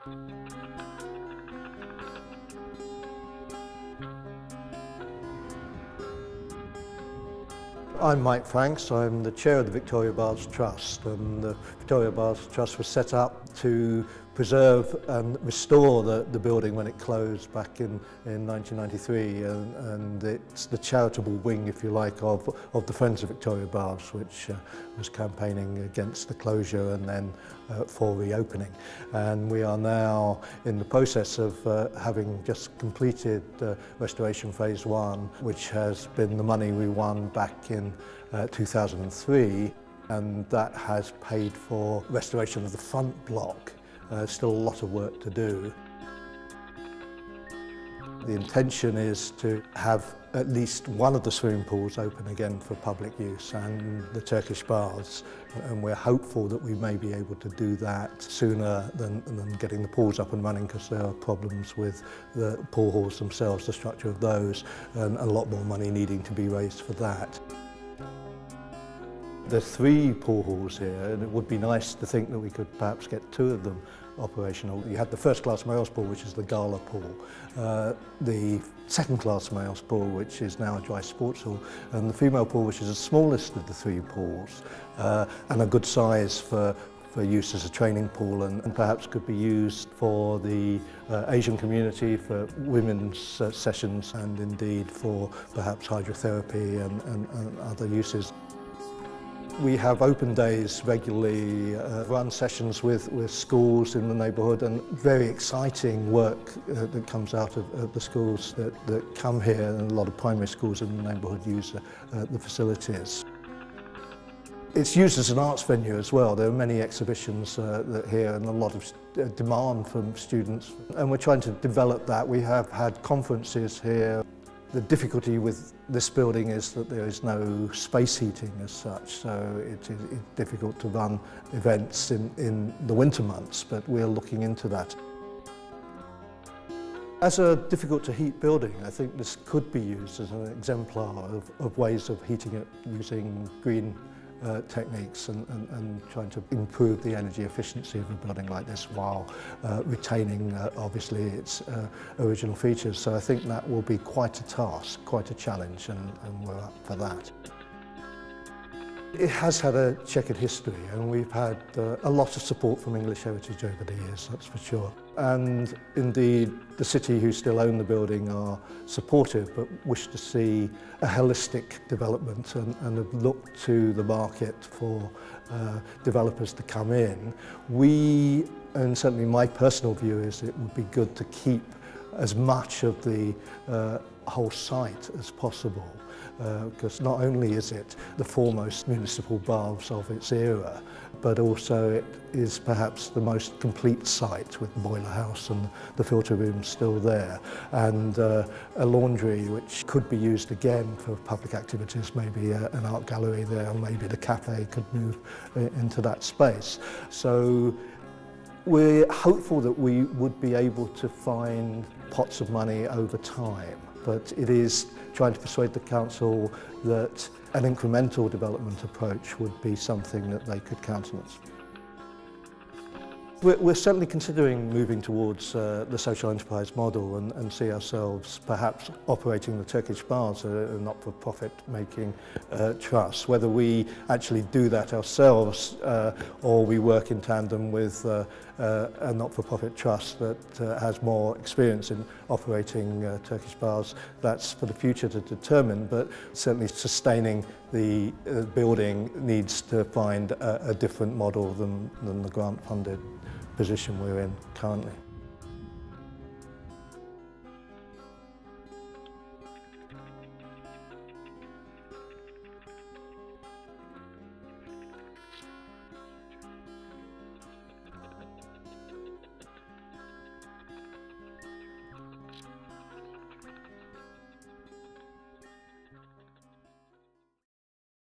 I'm Mike Franks. I'm the chair of the Victoria Baths Trust, and the Victoria Baths Trust was set up to preserve and restore the building when it closed back in 1993, and it's the charitable wing, if you like, of the Friends of Victoria Baths, which was campaigning against the closure and then for reopening. And we are now in the process of having just completed restoration phase 1, which has been the money we won back in 2003, and that has paid for restoration of the front block. Still a lot of work to do. The intention is to have at least one of the swimming pools open again for public use, and the Turkish baths, and we're hopeful that we may be able to do that sooner than getting the pools up and running, because there are problems with the pool halls themselves, the structure of those, and a lot more money needing to be raised for that. There's 3 pool halls here, and it would be nice to think that we could perhaps get 2 of them operational. You had the first-class males pool, which is the gala pool, the second-class males pool, which is now a dry sports hall, and the female pool, which is the smallest of the 3 pools, and a good size for use as a training pool, and perhaps could be used for the Asian community, for women's sessions, and indeed for perhaps hydrotherapy and other uses. We have open days regularly, run sessions with schools in the neighbourhood, and very exciting work that comes out of the schools that come here, and a lot of primary schools in the neighbourhood use the facilities. It's used as an arts venue as well. There are many exhibitions here, and a lot of demand from students, and we're trying to develop that. We have had conferences here. The difficulty with this building is that there is no space heating as such, so it's difficult to run events in the winter months, but we're looking into that. As a difficult to heat building, I think this could be used as an exemplar of ways of heating it using green techniques and trying to improve the energy efficiency of a building like this while retaining obviously its original features. So I think that will be quite a task, quite a challenge, and we're up for that. It has had a checkered history, and we've had a lot of support from English Heritage over the years, that's for sure. And indeed, the city, who still own the building, are supportive but wish to see a holistic development and have looked to the market for developers to come in. We, and certainly my personal view, is it would be good to keep as much of the whole site as possible, because not only is it the foremost municipal baths of its era, but also it is perhaps the most complete site, with the boiler house and the filter room still there, and a laundry which could be used again for public activities, maybe an art gallery there, maybe the cafe could move into that space. So we're hopeful that we would be able to find pots of money over time, but it is trying to persuade the council that an incremental development approach would be something that they could countenance. We're certainly considering moving towards the social enterprise model and see ourselves perhaps operating the Turkish baths, a not-for-profit making trust. Whether we actually do that ourselves or we work in tandem with a not-for-profit trust that has more experience in operating Turkish baths, that's for the future to determine, but certainly sustaining the building needs to find a different model than the grant-funded position we're in currently.